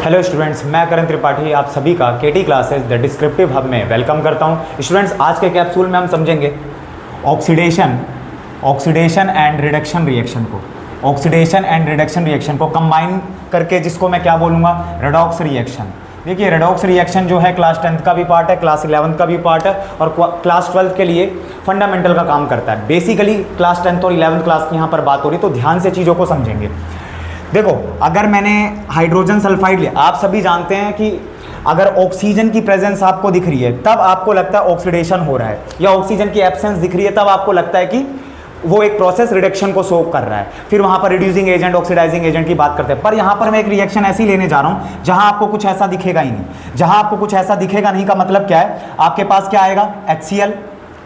Hello students, मैं करण त्रिपाठी आप सभी का केटी क्लासेस द डिस्क्रिप्टिव हब में वेलकम करता हूं। स्टूडेंट्स, आज के कैप्सूल में हम समझेंगे ऑक्सीडेशन एंड रिडक्शन रिएक्शन को। ऑक्सीडेशन एंड रिडक्शन रिएक्शन को कंबाइन करके जिसको मैं क्या बोलूँगा, रेडॉक्स रिएक्शन। देखिए, रेडॉक्स रिएक्शन जो है क्लास 10th का भी पार्ट है, क्लास 11th का भी पार्ट है और क्लास 12th के लिए फंडामेंटल का काम करता है। बेसिकली क्लास 10th और 11th क्लास की यहाँ पर बात हो रही, तो ध्यान से चीज़ों को समझेंगे। देखो, अगर मैंने हाइड्रोजन सल्फाइड लिया, आप सभी जानते हैं कि अगर ऑक्सीजन की प्रेजेंस आपको दिख रही है तब आपको लगता है ऑक्सीडेशन हो रहा है, या ऑक्सीजन की एब्सेंस दिख रही है तब आपको लगता है कि वो एक प्रोसेस रिडक्शन को शो कर रहा है। फिर वहां पर रिड्यूसिंग एजेंट, ऑक्सीडाइजिंग एजेंट की बात करते हैं। पर यहां पर मैं एक रिएक्शन ऐसी लेने जा रहा हूं जहां आपको कुछ ऐसा दिखेगा ही नहीं। जहां आपको कुछ ऐसा दिखेगा नहीं का मतलब क्या है, आपके पास क्या आएगा, HCl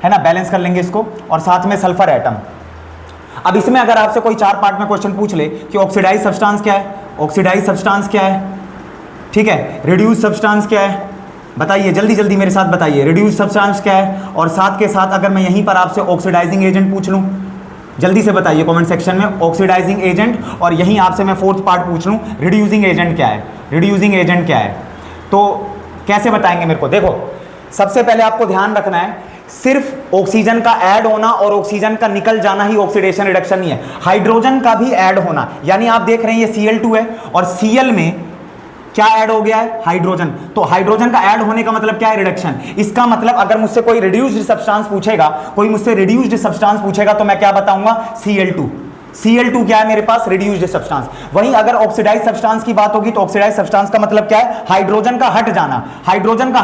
है ना, बैलेंस कर लेंगे इसको, और साथ में सल्फर एटम। अब इसमें अगर आपसे कोई 4 पार्ट में क्वेश्चन पूछ ले कि ऑक्सीडाइज सब्सटेंस क्या है, ऑक्सीडाइज सब्सटेंस क्या है, ठीक है, रिड्यूस सब्सटेंस क्या है, बताइए जल्दी जल्दी मेरे साथ बताइए, रिड्यूस सब्सटेंस क्या है। और साथ के साथ अगर मैं यहीं पर आपसे ऑक्सीडाइजिंग एजेंट पूछ लूं, जल्दी से बताइए कमेंट सेक्शन में ऑक्सीडाइजिंग एजेंट, और यहीं आपसे मैं 4th पार्ट पूछ लूं रिड्यूसिंग एजेंट क्या है, रिड्यूसिंग एजेंट क्या है, तो कैसे बताएंगे मेरे को। देखो, सबसे पहले आपको ध्यान रखना है, सिर्फ ऑक्सीजन का ऐड होना और ऑक्सीजन का निकल जाना ही ऑक्सीडेशन रिडक्शन नहीं है, हाइड्रोजन का भी ऐड होना। यानी आप देख रहे हैं ये Cl2 है और Cl में क्या ऐड हो गया है, हाइड्रोजन। तो हाइड्रोजन का ऐड होने का मतलब क्या है, रिडक्शन। इसका मतलब अगर मुझसे कोई रिड्यूस्ड सब्सटेंस पूछेगा, कोई मुझसे रिड्यूस्ड सब्सटेंस पूछेगा तो मैं क्या बताऊंगा, Cl2। Cl2 क्या है मेरे पास, रिड्यूस्ड सब्सटेंस। वहीं अगर ऑक्सीडाइज सब्सटेंस की बात होगी तो ऑक्सीडाइज सब्सटेंस का मतलब क्या है, हाइड्रोजन का हट जाना। हाइड्रोजन का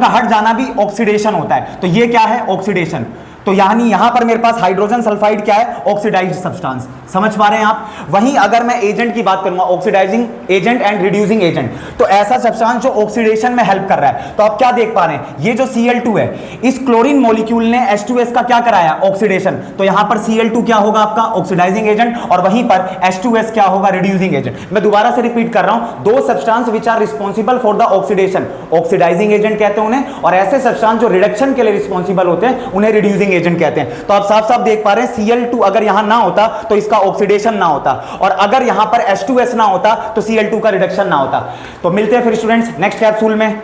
हट जाना भी ऑक्सीडेशन होता है। तो ये क्या है, ऑक्सीडेशन। तो यानी यहां पर मेरे पास हाइड्रोजन सल्फाइड क्या है, ऑक्सीडाइज्ड सब्सटेंस। समझ पा रहे हैं आप। वहीं अगर मैं एजेंट की बात करूंगा, oxidizing agent and reducing agent, तो ऐसा सब्सटेंस जो ऑक्सीडेशन में हेल्प कर रहा है। तो आप क्या देख पा रहे हैं, ये जो Cl2 है, इस क्लोरीन मॉलिक्यूल ने H2S का क्या कराया, ऑक्सीडेशन। तो यहां पर Cl2 क्या होगा आपका, ऑक्सीडाइजिंग एजेंट, और वहीं पर H2S क्या होगा, रिड्यूसिंग एजेंट। मैं दोबारा से रिपीट कर रहा हूं, दो substance which are responsible for the oxidation, oxidizing agent कहते हैं उन्हें, और ऐसे सब्सटेंस जो रिडक्शन के लिए रिस्पॉन्सिबल होते हैं उन्हें रिड्यूसिंग एजेंट कहते हैं। तो आप साफ साफ देख पा रहे हैं, Cl2 अगर यहां ना होता तो इसका ऑक्सीडेशन ना होता, और अगर यहां पर H2S ना होता तो Cl2 का रिडक्शन ना होता। तो मिलते हैं फिर स्टूडेंट्स नेक्स्ट कैप्सूल में।